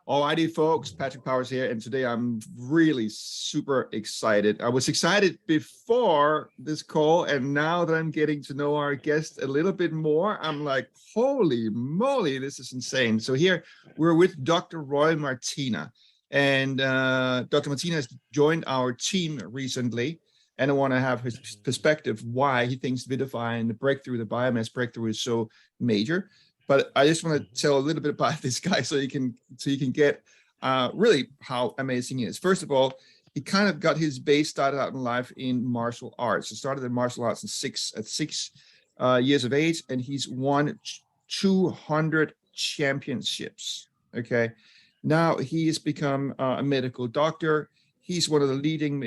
Alrighty, folks, Patrick Powers here, and today I'm really super excited. I was excited before this call, and now that I'm getting to know our guest a little bit more, I'm like, holy moly, this is insane. So here we're with Dr. Roy Martina, and Dr. Martina has joined our team recently, and I want to have his perspective why he thinks Vidafy and the breakthrough, the biomass breakthrough, is so major. But I just want to tell a little bit about this guy so you can get really how amazing he is. First of all, he kind of got his base started out in life in martial arts. He started in martial arts at six years of age, and he's won 200 championships. Okay, now he has become a medical doctor. He's one of the leading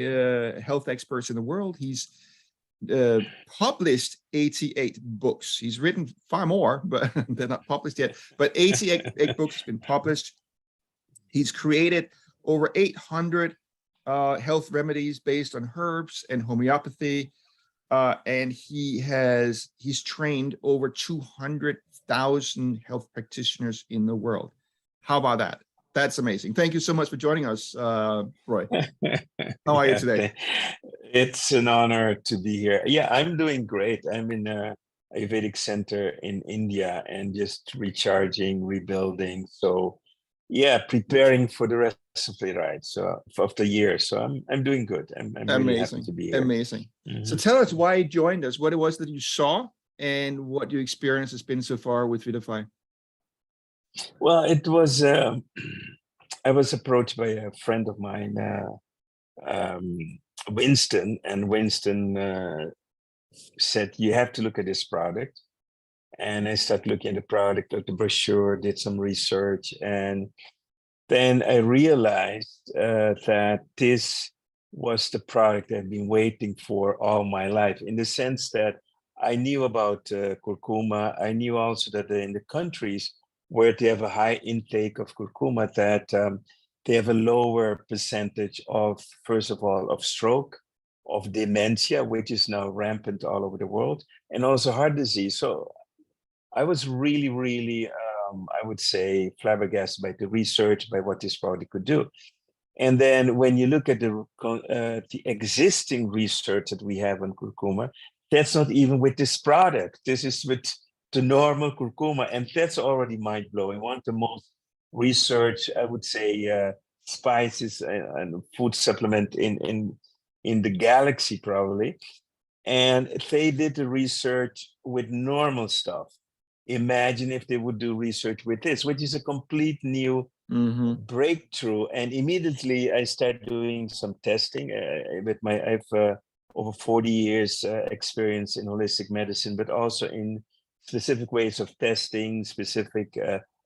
health experts in the world. He's published 88 books. He's written far more, but they're not published yet. But 88 books have been published. He's created over 800 health remedies based on herbs and homeopathy, and he's trained over 200,000 health practitioners in the world. How about that? That's amazing. Thank you so much for joining us, Roy. How are you today? It's an honor to be here. Yeah, I'm doing great. I'm in a Ayurvedic center in India and just recharging, rebuilding. So yeah, preparing for the rest of the ride, so of the year. So I'm doing good. I'm really happy to be here. Amazing. So tell us why you joined us, what it was that you saw, and what your experience has been so far with Vidafy. Well, it was, I was approached by a friend of mine, Winston, and Winston said, you have to look at this product. And I started looking at the product, at the brochure, did some research. And then I realized that this was the product I've been waiting for all my life, in the sense that I knew about curcuma. I knew also that in the countries where they have a high intake of curcuma, that they have a lower percentage of, first of all, of stroke, of dementia, which is now rampant all over the world, and also heart disease. So I was really, really, I would say, flabbergasted by the research, by what this product could do. And then when you look at the existing research that we have on curcuma, that's not even with this product. This is with the normal curcuma, and that's already mind-blowing. One of the most research, I would say, spices and food supplement in the galaxy, probably. And they did the research with normal stuff. Imagine if they would do research with this, which is a complete new breakthrough. And immediately I started doing some testing with I have over 40 years experience in holistic medicine, but also in specific ways of testing, specific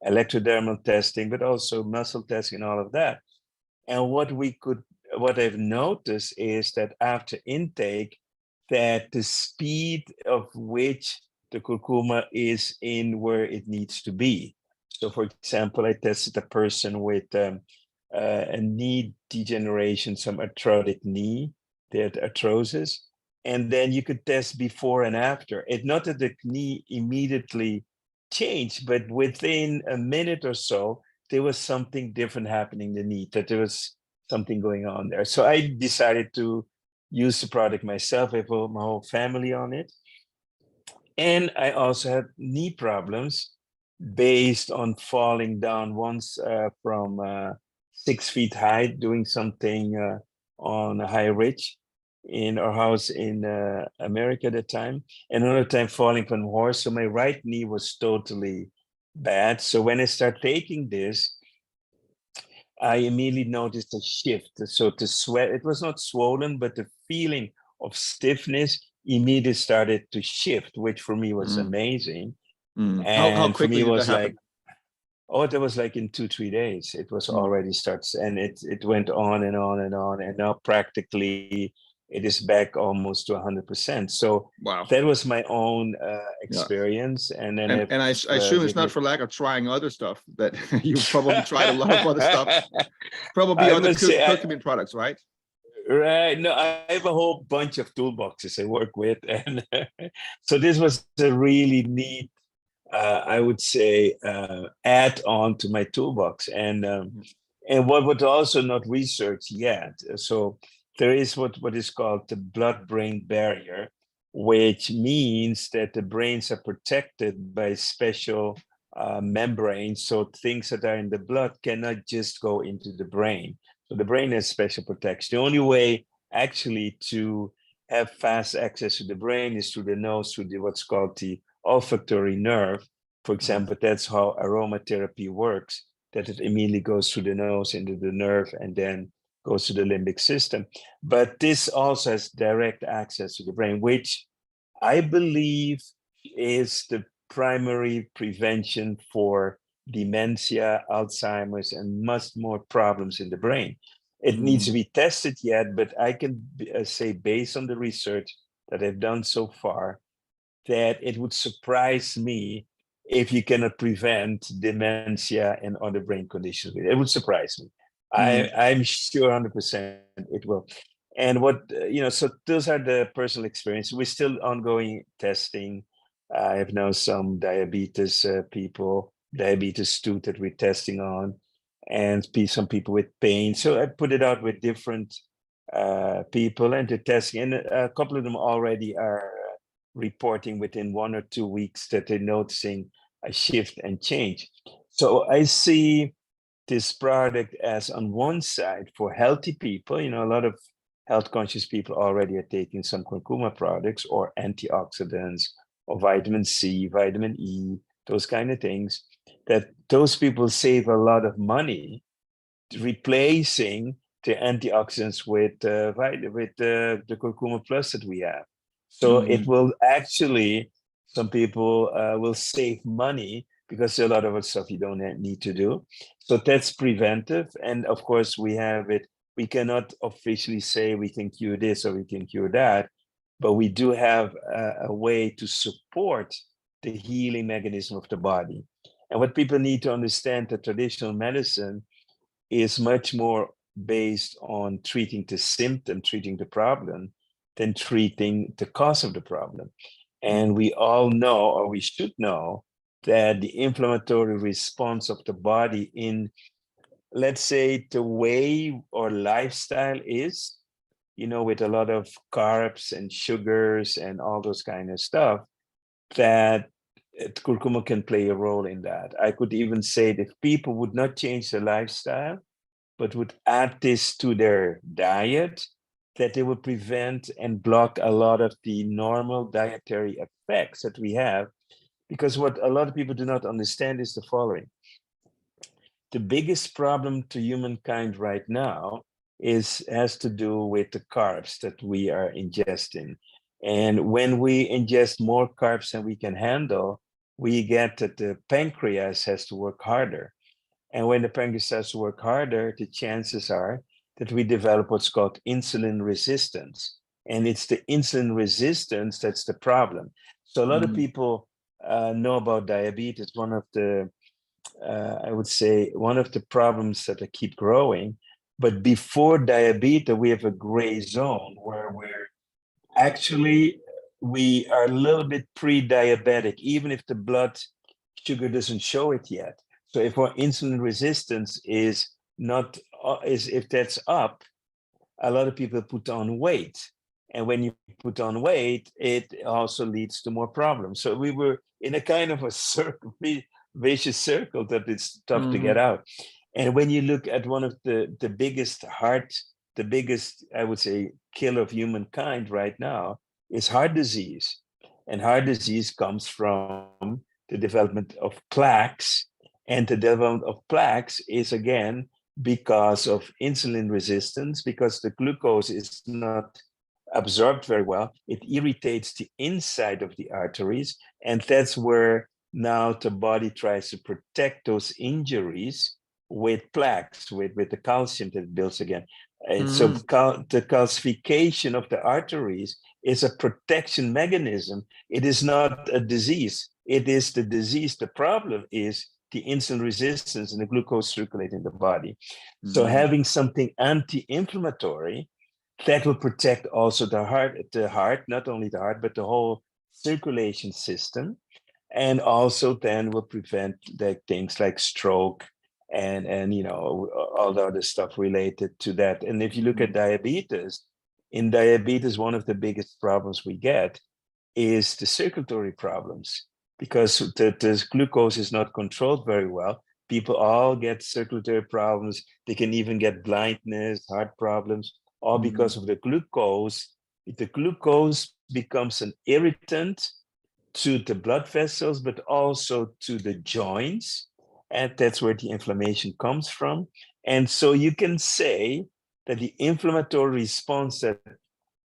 electrodermal testing, but also muscle testing and all of that. And what I've noticed is that after intake, that the speed of which the curcuma is in where it needs to be. So for example, I tested a person with a knee degeneration, some arthritic knee, they had arthrosis. And then you could test before and after. It's not that the knee immediately changed, but within a minute or so, there was something different happening in the knee, that there was something going on there. So I decided to use the product myself. I have my whole family on it. And I also had knee problems based on falling down once from 6 feet high, doing something on a high ridge in our house in America at the time. And another time falling from a horse. So my right knee was totally bad. So when I started taking this, I immediately noticed a shift. So the sweat, it was not swollen, but the feeling of stiffness immediately started to shift, which for me was amazing. And how quickly for me, it was like, oh, that was like in 2-3 days. It was already starts, and it went on and on and on. And now practically it is back almost to 100%. So wow, that was my own experience. And then I assume it's not for lack of trying other stuff, that you probably tried a lot of other stuff, probably other curcumin products, right? Right. No, I have a whole bunch of toolboxes I work with. And so this was a really neat I would say, add on to my toolbox. And what was also not researched yet. So there is what is called the blood-brain barrier, which means that the brains are protected by special membranes. So things that are in the blood cannot just go into the brain. So the brain has special protection. The only way actually to have fast access to the brain is through the nose, through what's called the olfactory nerve. For example, that's how aromatherapy works, that it immediately goes through the nose into the nerve and then goes to the limbic system. But this also has direct access to the brain, which I believe is the primary prevention for dementia, Alzheimer's, and much more problems in the brain. It needs to be tested yet, but I can say, based on the research that I've done so far, that it would surprise me if you cannot prevent dementia and other brain conditions. It would surprise me. I'm sure 100% it will. And so those are the personal experience. We're still ongoing testing. I have now some diabetes people, diabetes 2 that we're testing on, and some people with pain. So I put it out with different people and they're testing. And a couple of them already are reporting within 1 or 2 weeks that they're noticing a shift and change. So I see this product as, on one side, for healthy people. A lot of health conscious people already are taking some curcuma products or antioxidants or vitamin C, vitamin E, those kind of things, that those people save a lot of money replacing the antioxidants with the curcuma plus that we have. So it will actually, some people will save money because a lot of the stuff you don't need to do. So that's preventive. And of course, we have it. We cannot officially say we can cure this or we can cure that, but we do have a way to support the healing mechanism of the body. And what people need to understand, that traditional medicine is much more based on treating the symptom, treating the problem, than treating the cause of the problem. And we all know, or we should know, that the inflammatory response of the body in, let's say, the way our lifestyle is, with a lot of carbs and sugars and all those kind of stuff, that curcuma can play a role in that. I could even say that if people would not change their lifestyle, but would add this to their diet, that they would prevent and block a lot of the normal dietary effects that we have. Because what a lot of people do not understand is the following. The biggest problem to humankind right now has to do with the carbs that we are ingesting. And when we ingest more carbs than we can handle, we get that the pancreas has to work harder. And when the pancreas starts to work harder, the chances are that we develop what's called insulin resistance. And it's the insulin resistance that's the problem. So a lot of people know about diabetes. One of the, I would say, one of the problems that keep growing. But before diabetes, we have a gray zone where we are a little bit pre-diabetic, even if the blood sugar doesn't show it yet. So if our insulin resistance is not, if that's up, a lot of people put on weight. And when you put on weight, it also leads to more problems. So we were in a kind of a circle, vicious circle that it's tough to get out. And when you look at one of the biggest I would say, killer of humankind right now is heart disease. And heart disease comes from the development of plaques. And the development of plaques is, again, because of insulin resistance, because the glucose is not absorbed very well. It irritates the inside of the arteries. And that's where now the body tries to protect those injuries with plaques, with the calcium that it builds again. And so the calcification of the arteries is a protection mechanism. It is not a disease. It is the disease. The problem is the insulin resistance and the glucose circulating in the body. So having something anti-inflammatory that will protect also the heart, not only the heart, but the whole circulation system. and also then will prevent like things like stroke and you know all the other stuff related to that. And if you look at diabetes, in diabetes, one of the biggest problems we get is the circulatory problems because the glucose is not controlled very well. People all get circulatory problems. They can even get blindness, heart problems, all because of the glucose. The glucose becomes an irritant to the blood vessels, but also to the joints. And that's where the inflammation comes from. And so you can say that the inflammatory response that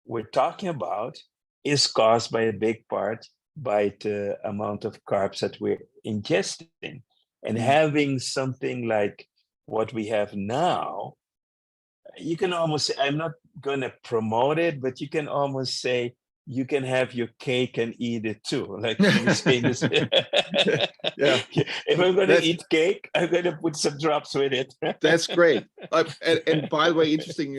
we're talking about is caused by a big part by the amount of carbs that we're ingesting. And having something like what we have now, you can almost say, I'm not going to promote it, but you can almost say you can have your cake and eat it too. Like we say this. Yeah. If I'm going to eat cake, I'm going to put some drops with it. That's great. And by the way, interesting,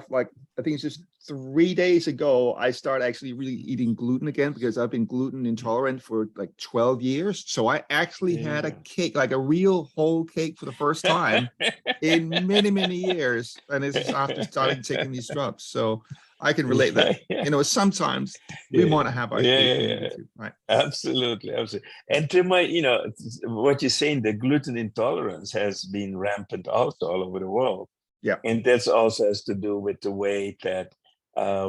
like I think it's just 3 days ago, I started actually really eating gluten again because I've been gluten intolerant for like 12 years. So I actually had a cake, like a real whole cake for the first time in many, many years. And this is after starting taking these drops. So I can relate that. Sometimes we want to have our cake. Right. Absolutely. And to my, what you're saying, the gluten intolerance has been rampant also all over the world. Yeah. And that's also has to do with the way that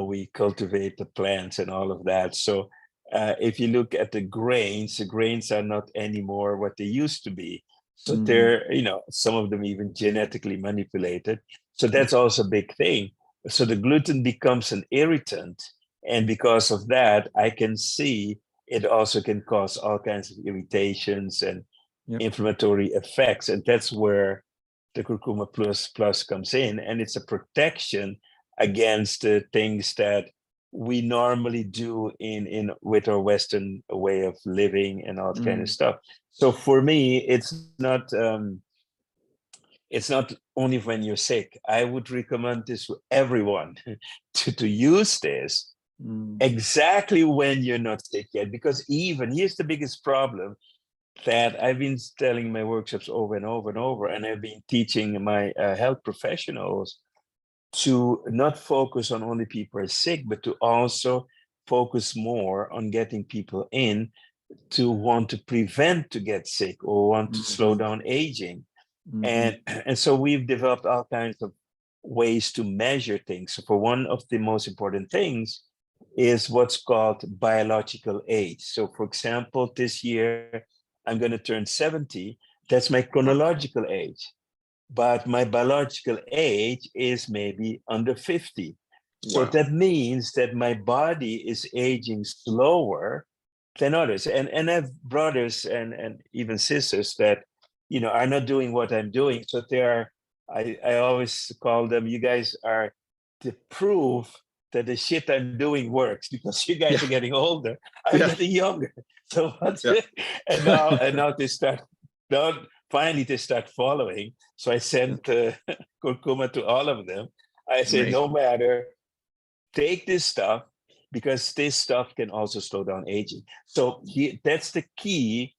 we cultivate the plants and all of that. So if you look at the grains are not anymore what they used to be. So they're, some of them even genetically manipulated. So that's also a big thing. So the gluten becomes an irritant. And because of that, I can see it also can cause all kinds of irritations and inflammatory effects. And that's where the curcuma plus comes in. And it's a protection against the things that we normally do in with our Western way of living and all that kind of stuff. So for me, it's not only when you're sick. I would recommend this to everyone to use this exactly when you're not sick yet. Because even here's the biggest problem that I've been telling my workshops over and over and over, and I've been teaching my health professionals to not focus on only people who are sick, but to also focus more on getting people in to want to prevent to get sick or want to slow down aging. And so we've developed all kinds of ways to measure things. So for one of the most important things is what's called biological age. So for example, this year, I'm going to turn 70. That's my chronological age. But my biological age is maybe under 50. So that means that my body is aging slower than others. And I have brothers and even sisters that, are not doing what I'm doing. So they are, I always call them, you guys are the proof that the shit I'm doing works because you guys are getting older. I'm getting younger. So and now they start, finally they start following. So I sent curcuma to all of them. I said, no matter, take this stuff because this stuff can also slow down aging. So that's the key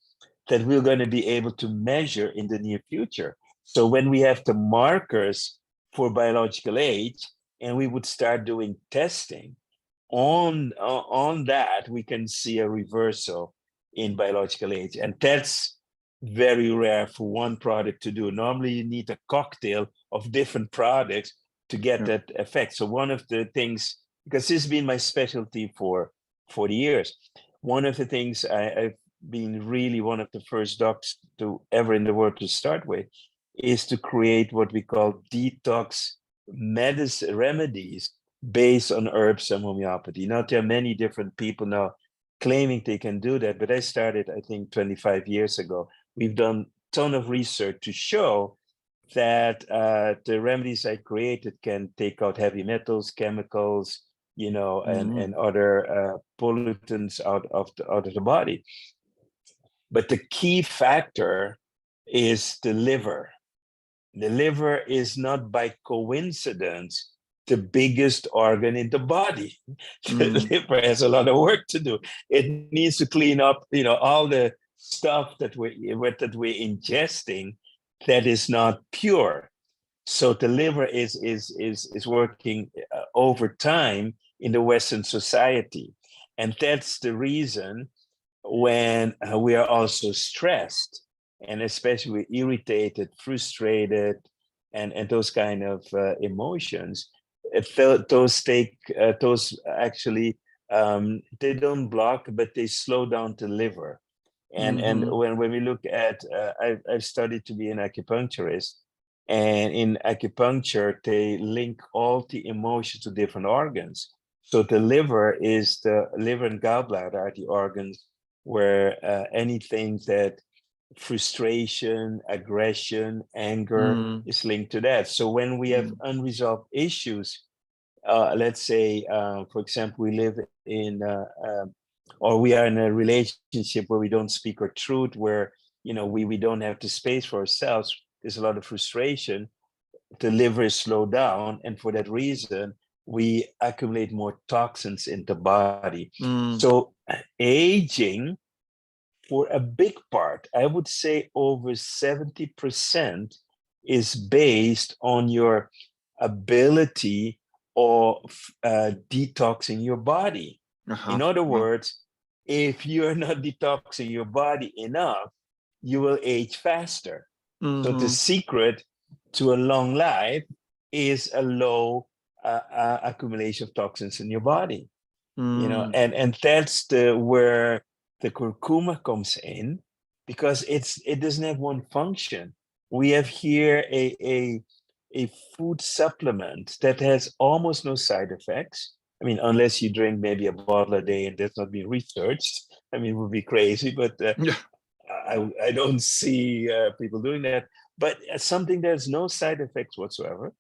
that we're going to be able to measure in the near future. So when we have the markers for biological age and we would start doing testing on that, we can see a reversal in biological age. And that's very rare for one product to do. Normally you need a cocktail of different products to get that effect. So one of the things, because this has been my specialty for 40 years, one of the things I've been really one of the first docs to ever in the world to start with is to create what we call detox medicine remedies based on herbs and homeopathy. Now there are many different people now claiming they can do that, but I started, I think, 25 years ago. We've done a ton of research to show that the remedies I created can take out heavy metals, chemicals, and other pollutants out of the body. But the key factor is the liver. The liver is not by coincidence the biggest organ in the body. The liver has a lot of work to do. It needs to clean up, all the stuff that we're ingesting that is not pure. So the liver is working over time in the Western society, and that's the reason when we are also stressed, and especially irritated, frustrated, and those kind of emotions. Those actually they don't block, but they slow down the liver. And when we look at, I've studied to be an acupuncturist, and in acupuncture they link all the emotions to different organs. So the liver and gallbladder are the organs where anything that frustration, aggression, anger is linked to that. So when we have unresolved issues, let's say, for example, we live in or we are in a relationship where we don't speak our truth, where we don't have the space for ourselves, there's a lot of frustration, the liver is slowed down, and for that reason we accumulate more toxins in the body. So aging, for a big part, I would say over 70%, is based on your ability of detoxing your body. In other words, if you're not detoxing your body enough, you will age faster. So the secret to a long life is a low accumulation of toxins in your body. And that's where the curcuma comes in, because it doesn't have one function. We have here a food supplement that has almost no side effects. I mean, unless you drink maybe a bottle a day, and that's not been researched. I mean, it would be crazy, but I don't see people doing that. But something that has no side effects whatsoever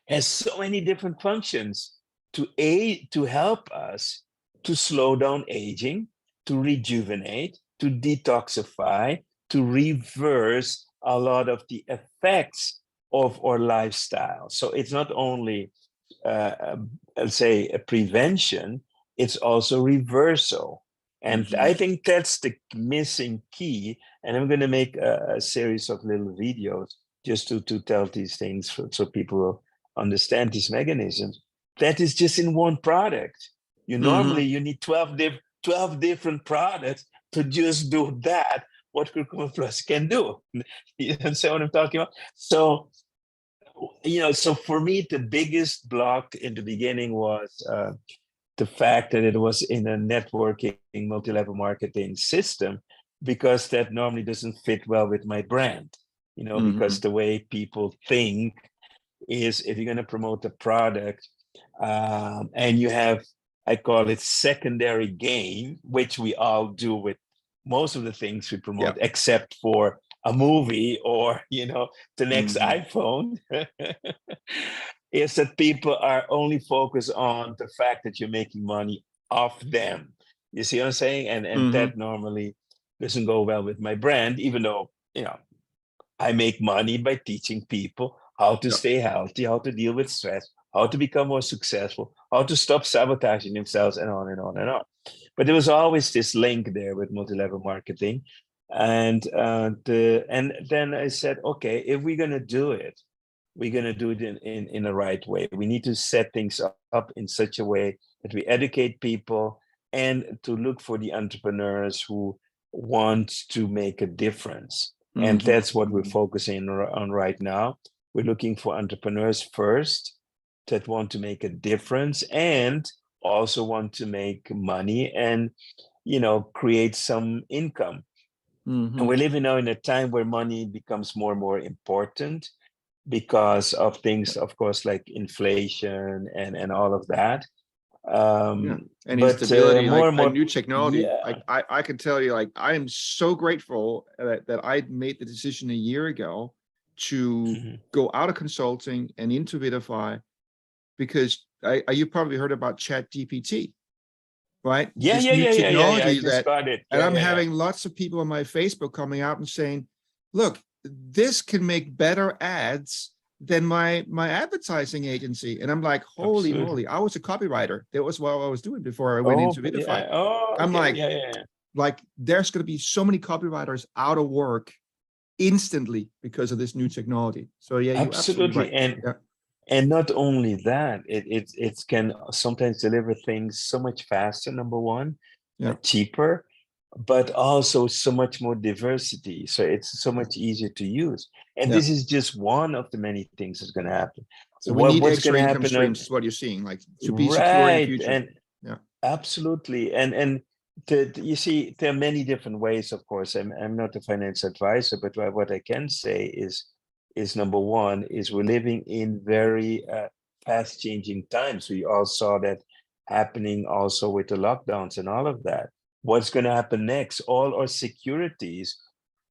has so many different functions to help us to slow down aging, to rejuvenate, to detoxify, to reverse a lot of the effects of our lifestyle. So it's not only, let's say, a prevention, it's also reversal. And I think that's the missing key. And I'm going to make a series of little videos just to tell these things so people will understand these mechanisms. That is just in one product. Normally you need 12 different products to just do that, what Curcuma Plus can do. You understand what I'm talking about? So, so for me, the biggest block in the beginning was the fact that it was in a networking, multi-level marketing system, because that normally doesn't fit well with my brand, because the way people think is, if you're going to promote a product and you have, I call it secondary gain, which we all do with most of the things we promote, except for a movie or, the next iPhone, is that people are only focused on the fact that you're making money off them. You see what I'm saying? And that normally doesn't go well with my brand, even though, I make money by teaching people how to stay healthy, how to deal with stress, how to become more successful, how to stop sabotaging themselves, and on and on and on. But there was always this link there with multi-level marketing. And then I said, okay, if we're going to do it, we're going to do it in the right way. We need to set things up in such a way that we educate people, and to look for the entrepreneurs who want to make a difference. And that's what we're focusing on right now. We're looking for entrepreneurs first that want to make a difference, and also want to make money and, create some income. And we're living now in a time where money becomes more and more important, because of things, of course, like inflation and all of that. And but instability, more like and more new technology. Yeah. Like I can tell you, like, I am so grateful that I made the decision a year ago to go out of consulting and into Vidafy, because you probably heard about Chat GPT, right? Yeah, This yeah, new yeah, yeah, yeah, yeah. I technology just got it. and Yeah, I'm yeah, having lots of people on my Facebook coming out and saying, look, this can make better ads than my advertising agency. And I'm like, holy Absolutely. moly, I was a copywriter. That was what I was doing before I went Oh, into Vidafy. yeah. Oh, I'm okay. like, Yeah, yeah, yeah. like there's going to be so many copywriters out of work instantly because of this new technology. So yeah, you're absolutely Absolutely. right. Yeah. And not only that, it can sometimes deliver things so much faster, number one, Yeah. cheaper, but also so much more diversity. So it's so much easier to use. And Yeah. this is just one of the many things that's going to happen. So we need What's going extra to income happen? streams is what you're seeing, like to be secure in the Right. future. And Yeah. absolutely. And you see, there are many different ways, of course. I'm not a financial advisor, but what I can say is number one, is we're living in very fast changing times. We all saw that happening also with the lockdowns and all of that. What's going to happen next? All our securities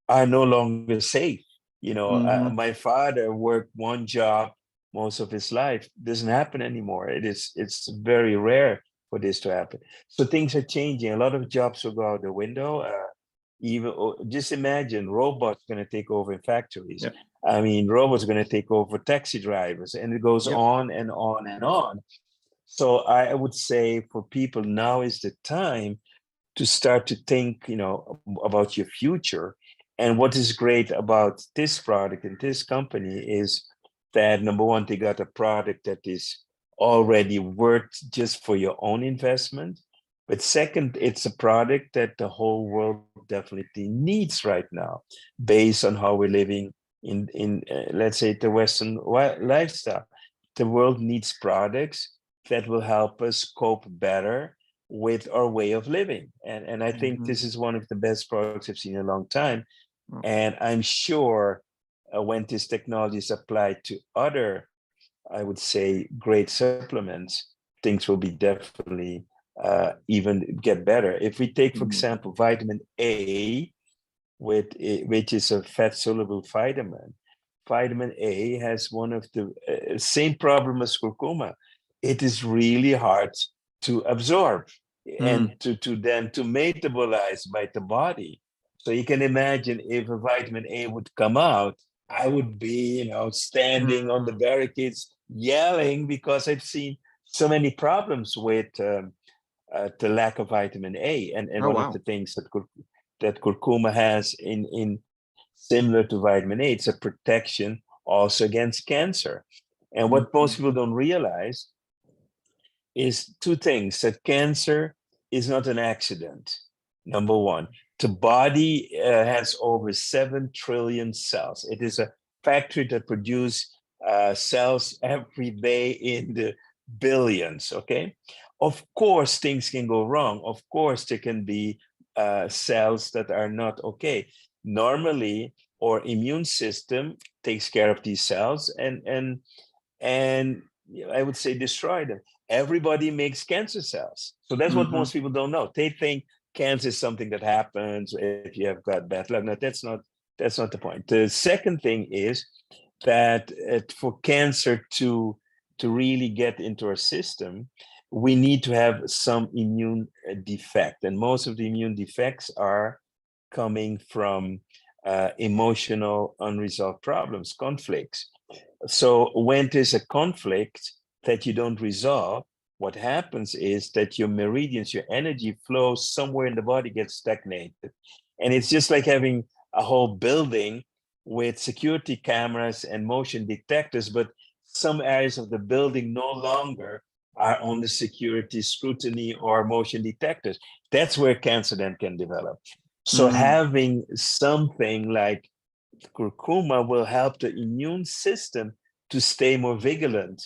are no longer safe. You know, Mm-hmm. my father worked one job most of his life. Doesn't happen anymore. It's very rare for this to happen. So things are changing. A lot of jobs will go out the window. Even just imagine robots going to take over in factories. Yeah. I mean, robots are going to take over taxi drivers, and it goes Yep. on and on and on. So I would say for people, now is the time to start to think, you know, about your future. And what is great about this product and this company is that number one, they got a product that is already worth just for your own investment. But second, it's a product that the whole world definitely needs right now, based on how we're living in let's say the Western lifestyle. The world needs products that will help us cope better with our way of living. And I think Mm-hmm. this is one of the best products I've seen in a long time. Oh. And I'm sure when this technology is applied to other, I would say, great supplements, things will be definitely even get better. If we take, for Mm-hmm. example, vitamin A, which is a fat soluble vitamin. Vitamin A has one of the same problem as curcuma. It is really hard to absorb and to metabolize by the body. So you can imagine if a vitamin A would come out, I would be, you know, standing on the barricades yelling because I've seen so many problems with the lack of vitamin A. And Oh, one of wow. the things that curcuma has in similar to vitamin A, it's a protection also against cancer. And what most people don't realize is two things: that cancer is not an accident. Number one, the body has over 7 trillion cells. It is a factory that produces cells every day in the billions. Okay, of course things can go wrong. Of course there can be cells that are not okay. Normally our immune system takes care of these cells and I would say destroy them. Everybody makes cancer cells. So that's what most people don't know. They think cancer is something that happens if you have got bad luck. No, that's not the point. The second thing is that for cancer to really get into our system, we need to have some immune defect. And most of the immune defects are coming from emotional unresolved problems, conflicts. So when there's a conflict that you don't resolve, what happens is that your meridians, your energy flows somewhere in the body gets stagnated. And it's just like having a whole building with security cameras and motion detectors, but some areas of the building no longer are on the security scrutiny or motion detectors. That's where cancer then can develop. So having something like curcuma will help the immune system to stay more vigilant.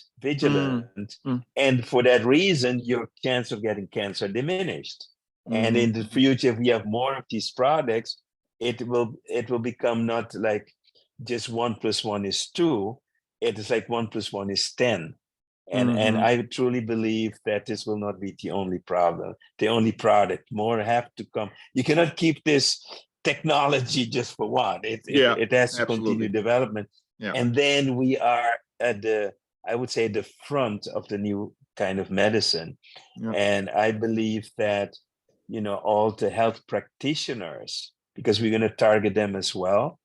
And for that reason, your chance of getting cancer diminished. And in the future, if we have more of these products, it will become not like just 1 + 1 is 2. It is like 1 + 1 is 10. And I truly believe that this will not be the only problem, the only product. More have to come. You cannot keep this technology just for one. It has to continue development. Yeah. And then we are at I would say, the front of the new kind of medicine. Yeah. And I believe that, all the health practitioners, because we're going to target them as well,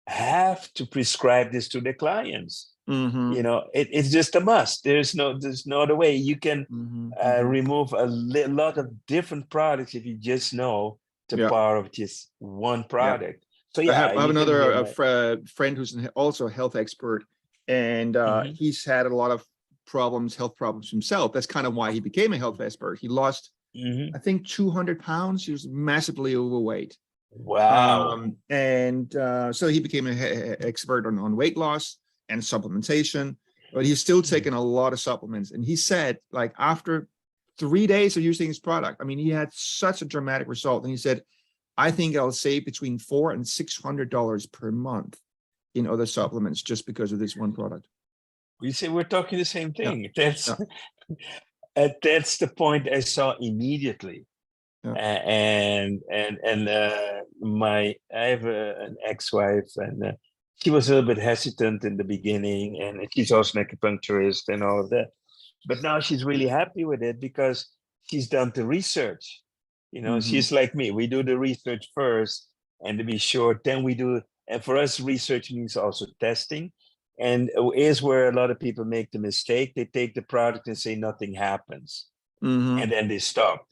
have to prescribe this to their clients. It's just a must. There's no other way. You can remove a lot of different products if you just know the Yeah. power of just one Yeah. product. So I yeah, have you can another hear my. friend who's also a health expert, and Mhm, he's had a lot of health problems himself. That's kind of why he became a health expert. He lost, mhm. I think, 200 pounds. He was massively overweight. Wow. And so he became an expert on weight loss and supplementation, but he's still Mhm. taking a lot of supplements. And he said, like, after 3 days of using his product, I mean, he had such a dramatic result. And he said, I think I'll save between $400 and $600 per month in other supplements just because of this one product. We say we're talking the same Yeah, thing. That's yeah, that's the point I saw immediately. yeah. My I have an ex-wife, and she was a little bit hesitant in the beginning, and she's also an acupuncturist and all of that. But now she's really happy with it because she's done the research. Mm-hmm. She's like me. We do the research first, and to be sure, then we do. And for us, research means also testing. And is where a lot of people make the mistake. They take the product and say nothing happens, Mm-hmm. and then they stop.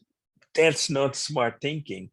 That's not smart thinking,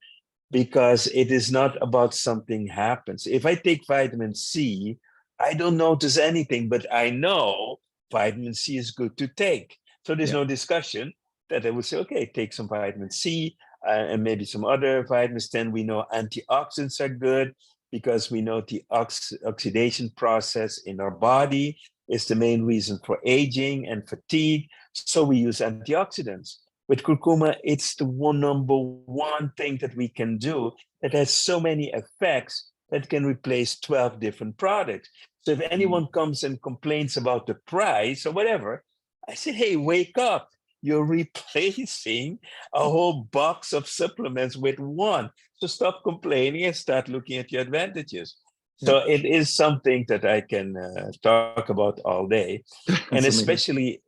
because it is not about something happens. If I take vitamin C, I don't notice anything, but I know vitamin C is good to take. So there's Yeah. no discussion that I would say, okay, take some vitamin C and maybe some other vitamins. Then we know antioxidants are good because we know the oxidation process in our body is the main reason for aging and fatigue. So we use antioxidants. With curcuma, it's the number one thing that we can do that has so many effects that can replace 12 different products. So if anyone comes and complains about the price or whatever, I say, hey, wake up. You're replacing a whole box of supplements with one. So stop complaining and start looking at your advantages. Yeah. So it is something that I can talk about all day. And That's amazing. especially,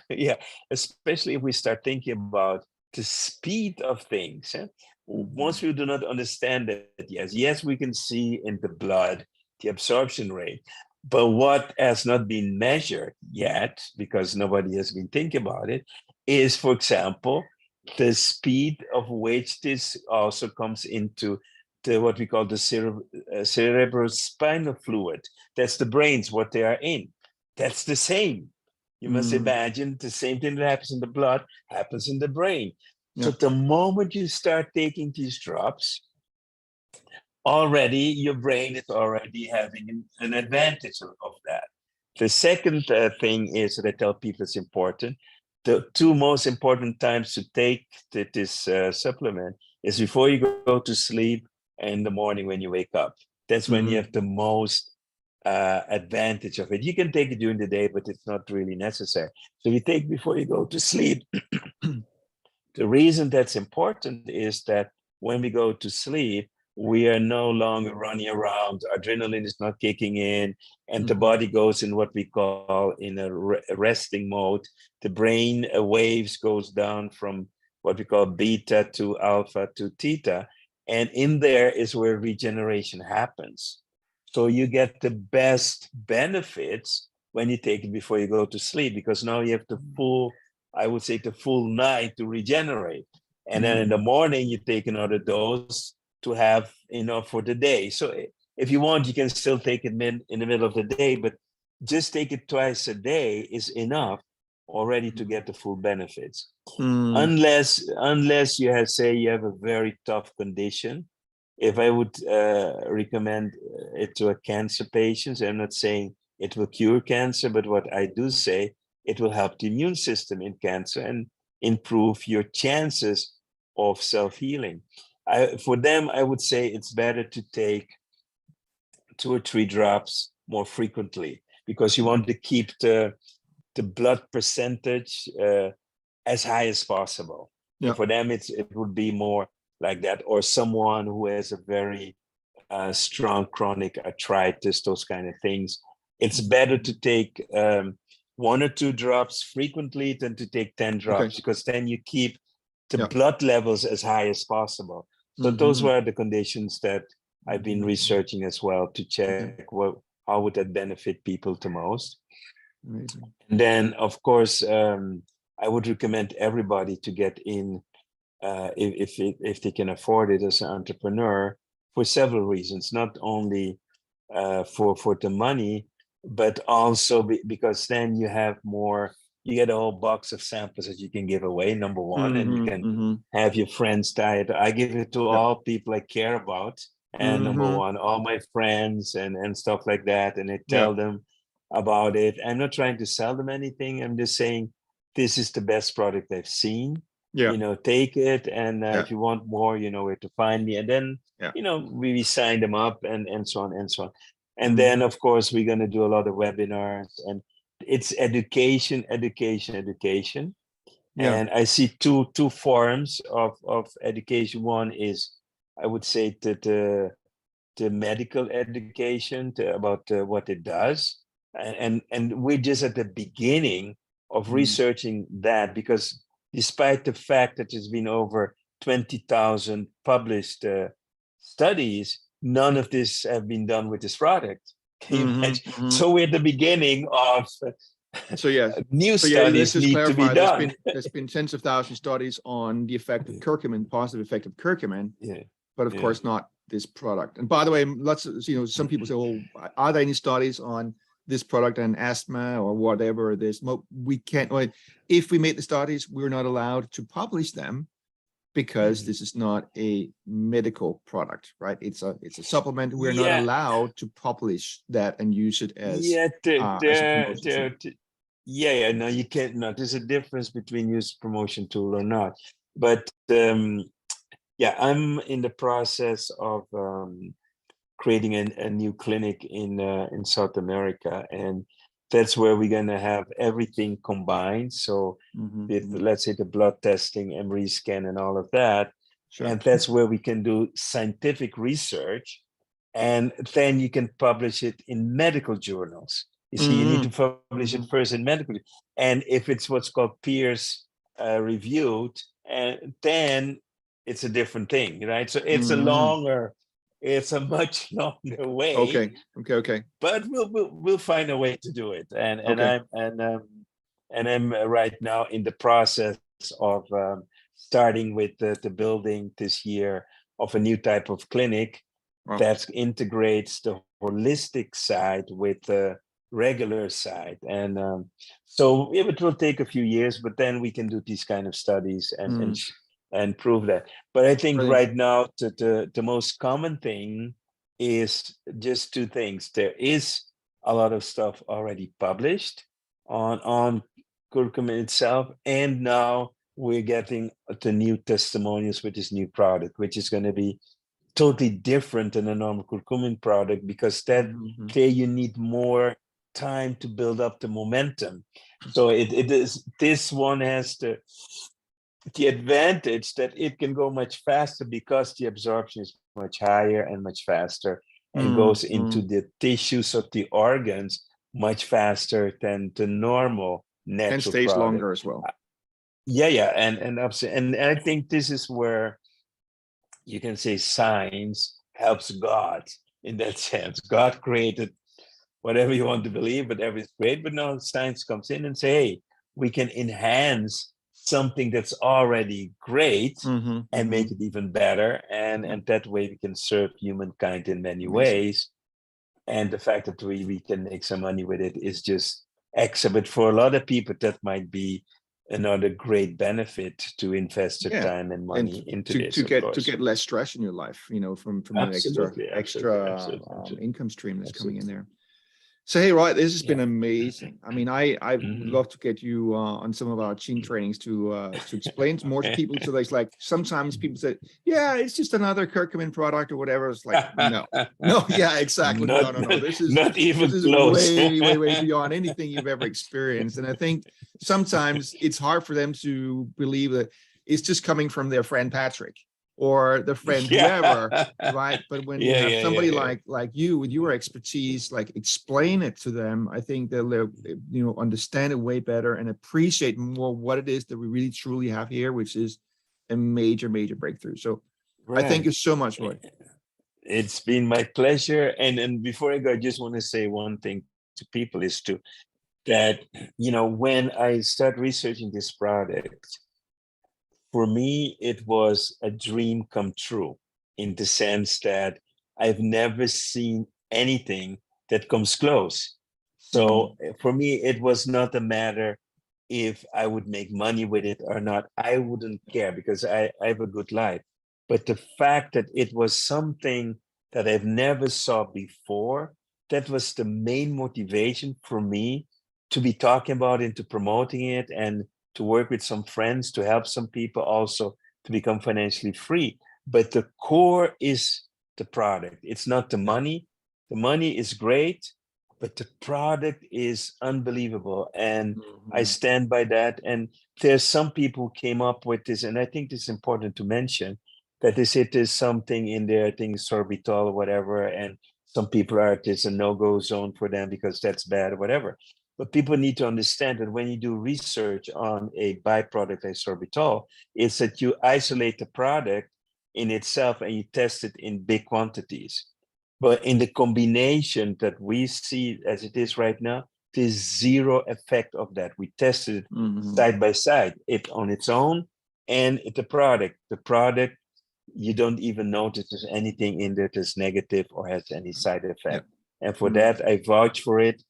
yeah, especially if we start thinking about the speed of things. Once we do not understand that, yes, we can see in the blood the absorption rate, but what has not been measured yet, because nobody has been thinking about it, is, for example, the speed of which this also comes into the what we call the cerebral spinal fluid. That's the brains, what they are in. That's the same. You must Mm-hmm. imagine the same thing that happens in the blood happens in the brain. So Yeah. the moment you start taking these drops, already your brain is already having an advantage of that. The second thing is that I tell people it's important. The two most important times to take this supplement is before you go to sleep and in the morning when you wake up. That's when you Mm-hmm. have the most advantage of it. You can take it during the day, but it's not really necessary. So you take before you go to sleep. The reason that's important is that when we go to sleep, we are no longer running around, adrenaline is not kicking in, and the Mm-hmm. body goes in what we call in a resting mode. The brain waves goes down from what we call beta to alpha to theta, and in there is where regeneration happens. So you get the best benefits when you take it before you go to sleep, because now you have the full, I would say, the full night to regenerate. And then in Mm-hmm. the morning, you take another dose to have enough for the day. So if you want, you can still take it in the middle of the day, but just take it twice a day is enough already to get the full benefits. Mm-hmm. Unless you have, say, you have a very tough condition. If I would recommend it to a cancer patient, I'm not saying it will cure cancer, but what I do say, it will help the immune system in cancer and improve your chances of self-healing. For them, I would say it's better to take 2 or 3 drops more frequently, because you want to keep the blood percentage as high as possible. So Yeah. for them, it would be more like that, or someone who has a very strong chronic arthritis, those kind of things. It's better to take 1 or 2 drops frequently than to take 10 Okay. drops, because then you keep the Yeah. blood levels as high as possible. So those Mm-hmm. were the conditions that I've been researching as well to Okay. check how would that benefit people the most. Amazing. And then, of course, I would recommend everybody to get in if they can afford it as an entrepreneur, for several reasons, not only for the money, but also because then you have more, you get a whole box of samples that you can give away, number one, and you can have your friends try it. I give it to all people I care about, and number one, all my friends and stuff like that, and I tell them about it. I'm not trying to sell them anything. I'm just saying this is the best product I've seen. Take it, and if you want more, you know where to find me. And then we sign them up, and so on and so on. And then of course we're going to do a lot of webinars, and it's education. And I see two forms of education. One is, I would say, the medical education about what it does, and we're just at the beginning of researching that, because despite the fact that there's been over 20,000 published studies, none of this have been done with this product. Can you imagine? So we're at the beginning of new studies need to be done. There's been tens of thousands of studies on the effect of curcumin, positive effect of curcumin, but of course not this product. And by the way, some people say, "Oh, are there any studies on this product and asthma or whatever it is?" We can't. If we made the studies, we're not allowed to publish them, because this is not a medical product, right? It's a supplement. We're not allowed to publish that and use it as as a promotion tool. No, you can't. No, there's a difference between use promotion tool or not. But I'm in the process of creating a new clinic in South America, and that's where we're going to have everything combined. So let's say the blood testing, MRI scan, and all of that. And that's where we can do scientific research, and then you can publish it in medical journals. You see, you need to publish it first in medical, and if it's what's called peers reviewed, and then it's a different thing, right? So it's it's a much longer way. Okay. But we'll find a way to do it, and I'm right now in the process of starting with the building this year of a new type of clinic that integrates the holistic side with the regular side, and so it will take a few years, but then we can do these kind of studies and prove that. But I think right now the most common thing is just two things. There is a lot of stuff already published on curcumin itself, and now we're getting the new testimonials with this new product, which is going to be totally different than a normal curcumin product, because there you need more time to build up the momentum. So it is, this one has the advantage that it can go much faster because the absorption is much higher and much faster, and goes into the tissues of the organs much faster than the normal natural and stays product. longer as well. And I think this is where you can say science helps God in that sense. God created whatever you want to believe, but everything's great. But now science comes in and say, hey, we can enhance something that's already great and make it even better. And that way we can serve humankind in many ways. And the fact that we can make some money with it is just excellent. But for a lot of people, that might be another great benefit to invest their time and money into this. To get less stress in your life, from the extra income stream that's coming in there. So, hey, Roy, this has been amazing. I mean, I would love to get you on some of our team trainings to explain more to people. So there's like, sometimes people say, yeah, it's just another curcumin product or whatever. It's like, no, yeah, exactly. No. This is not even close. way beyond anything you've ever experienced. And I think sometimes it's hard for them to believe that it's just coming from their friend Patrick or the friend whoever, right? But when you have somebody like you with your expertise, like explain it to them, I think they'll understand it way better and appreciate more what it is that we really truly have here, which is a major breakthrough. So I thank you so much, Roy. It's been my pleasure. And before I go, I just want to say one thing to people is that when I start researching this product, for me, it was a dream come true in the sense that I've never seen anything that comes close. So for me, it was not a matter if I would make money with it or not. I wouldn't care because I have a good life. But the fact that it was something that I've never saw before, that was the main motivation for me to be talking about it, to promoting it, and to work with some friends to help some people also to become financially free. But the core is the product. It's not the money. The money is great, but the product is unbelievable. And I stand by that. And there's some people who came up with this, and I think it's important to mention that they say there's something in there, I think sorbitol or whatever, and some people are, there's a no-go zone for them because that's bad or whatever. But people need to understand that when you do research on a byproduct like sorbitol, it's that you isolate the product in itself and you test it in big quantities. But in the combination that we see as it is right now, there's zero effect of that. We tested it side by side, it on its own and the product. The product, you don't even notice there's anything in there that's negative or has any side effect. And for that, I vouch for it.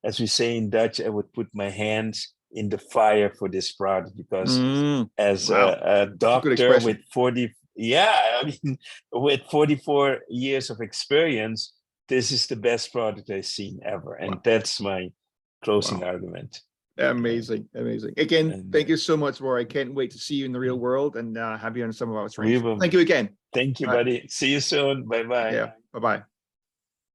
As we say in Dutch, I would put my hands in the fire for this product because as a doctor with 40, I mean, with 44 years of experience, this is the best product I've seen ever. And that's my closing argument. Amazing. Again, thank you so much, Roy. I can't wait to see you in the real world and have you on some of our trainings. Thank you again. Thank you, buddy. See you soon. Bye-bye. Yeah. Bye-bye.